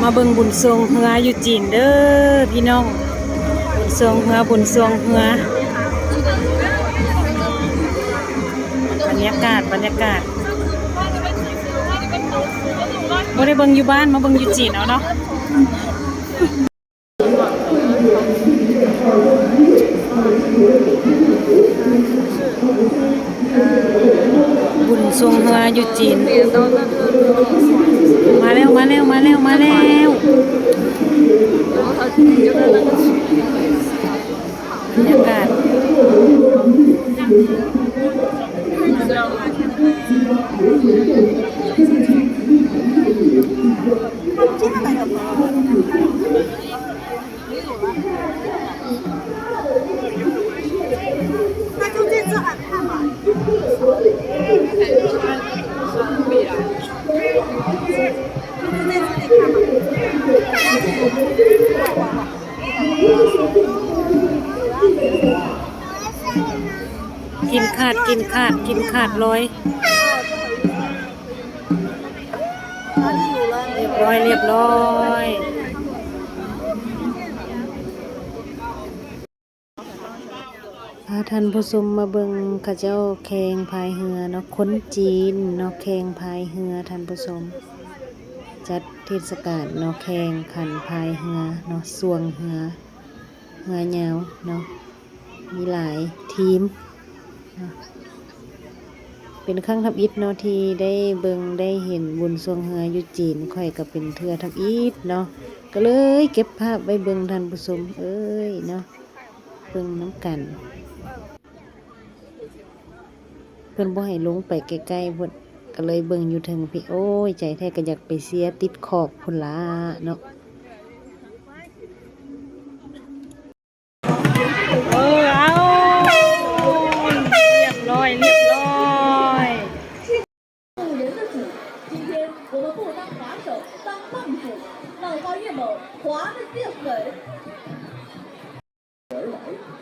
มาเบิ่งบุญทรงเฮืออยู่จีนเด้อพี่น้องบุญทรงเฮือบรรยากาศบ่ได้เบิ่งอยู่บ้านมาเบิ่งอยู่จีนเอาเนาะบุญทรงเฮืออยู่จีนมาแล้วบรรยากาศกินขาดร้อยเรียบร้อยพาท่านผู้ชมมาเบิ่งข้าเจ้าแข่งพายเรือเนาะคนจีนเนาะแข่งพายเรือท่านผู้ชมจัดเทศกาลเนาะแข่งขันพายเรือเนาะสวงเรือยาวเนาะมีหลายทีมเป็นครั้งทับอิฐเนาะที่ได้เบิ่งได้เห็นบุญทรงเฮืออยู่จีนค่อยก็เป็นเทื่อทับอิฐเนาะก็เลยเก็บภาพไว้เบิ่งท่านผู้ชมเอ้ยเนาะเบิ่งน้ำกันเพิ่นบ่ให้ลงไปใกล้ๆพุ่นก็เลยเบิ่งอยู่ถึงพี่โอ้ยใจแท้ก็อยากไปเสียติดขอบพุ่นล่ะเนาะ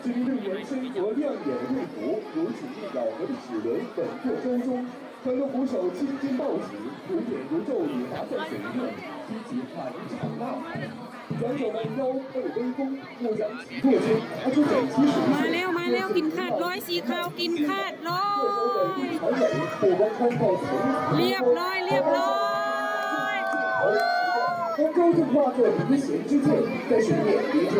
今日延伸和亮眼的队服，如此一咬合的齿轮稳坐舟中，团队鼓手青筋暴起，鼓点如骤雨划在水面，激起喊场呐喊。选手们腰背微弓，目将起坐间拿出整齐属性。มาแล้วกินขาดร้อยสีขาวกินขาดร้อยเรียบร้อย当舟正化作鱼形之箭，在水面迎接。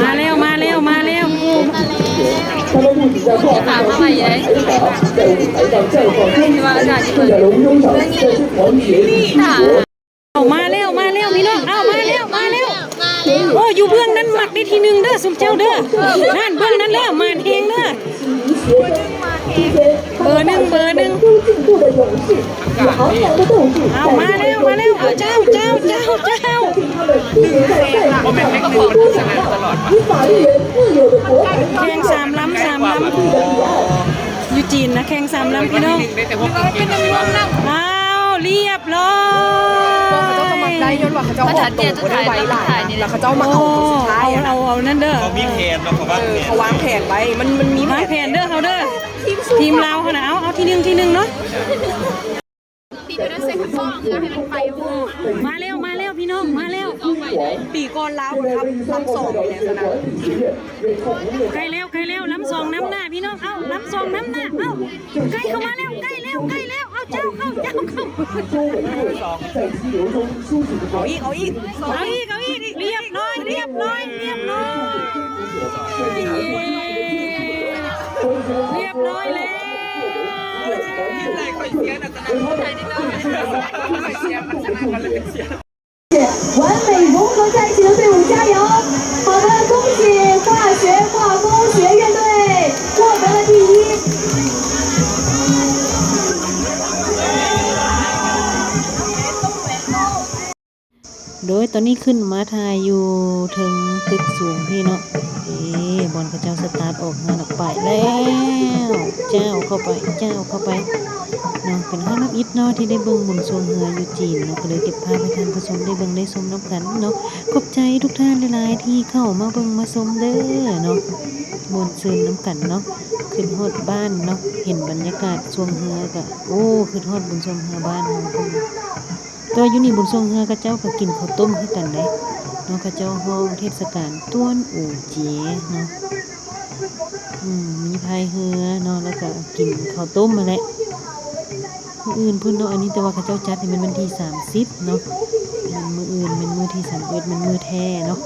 มาแล้ว打妈妈爷，你妈啥机会？เอามาแล้วพี่น้องเอามาแล้วโอ้อยู่เบื้องนั้นหมักได้ทีนึงเด้อสมเจ้าเด้อนั่นเบื้องนั้นแล้วมาเฮงเด้อเบอร์หนึ่งเอามาแล้วเอาเจ้าแข่งสามลำอยู่จีนนะแข่งสามลำพี่น้องเอาเรียบร้อยได้ย้อนว่าเขาจะออกตัวได้ไว้หลายแล้วเขาจะมาเอาสุดท้ายเอานั่นเด้อเขามีแผนเขาวางแผนไว้มันมีแผนเด้อเขาเด้อทีมเราเขานะเอาทีหนึ่งเนาะตีไปด้วยเส้นข้าวแล้วให้มันไปมาแล้วพี่น้องมาแล้วปีก่อนแล้วทำส่งไปแล้วนะใกล้แล้วล้ำสองน้ำหน้าพี่น้องเอาล้ำสองน้ำหน้าเอาใกล้เข้ามาแล้วใกล้แล้วเอาเจ้าเข้าเอาอีกเรียบร้อยแล้ว完美融合在一起的队伍加油！好的，恭喜化工学院队获得了第1。โดยตอนนี้ขึ้นมาถ่ายอยู่ถึงตึกสูงพี่เนาะบอลกระเจ้าสตาร์ทออกงานออกไปแล้วเจ้าเข้าไป เนาะเป็นข้าวรับอิฐเนาะที่ได้เบิ่งบุญทรงเฮืออยู่จีนเนาะก็เลยเก็บภาพให้ท่านผู้ชมได้เบิ่งได้ชมนํกันเนาะขอบใจทุกท่านหลายๆที่เข้ามาเบิ่งมาชมเด้อเนาะม่วนซื่นนํกันเนาะขึ้นฮอดบ้านเนาะเห็นบรรยากาศทรงเฮือก็โอ้ขึ้นฮอดบุญทรงเฮือบ้านเฮาพุ่นตัวอยู่นี่บุญทรงเฮือเขาเจ้าก็กินข้าวต้มคือกันเด้เนาะเขาเจ้าฮ้องเทศกาลต้วนอู่เจี๋ยเนาะมีพายเรือเนาะแล้วก็กินข้าวต้มมาแหละมื้ออื่นเพิ่นเนาะอันนี้แต่ว่าเขาเจ้าจัดนี่มันวันที่30เนาะมื้ออื่นเป็นมื้อที่31เป็นมื้อแท้เนาะ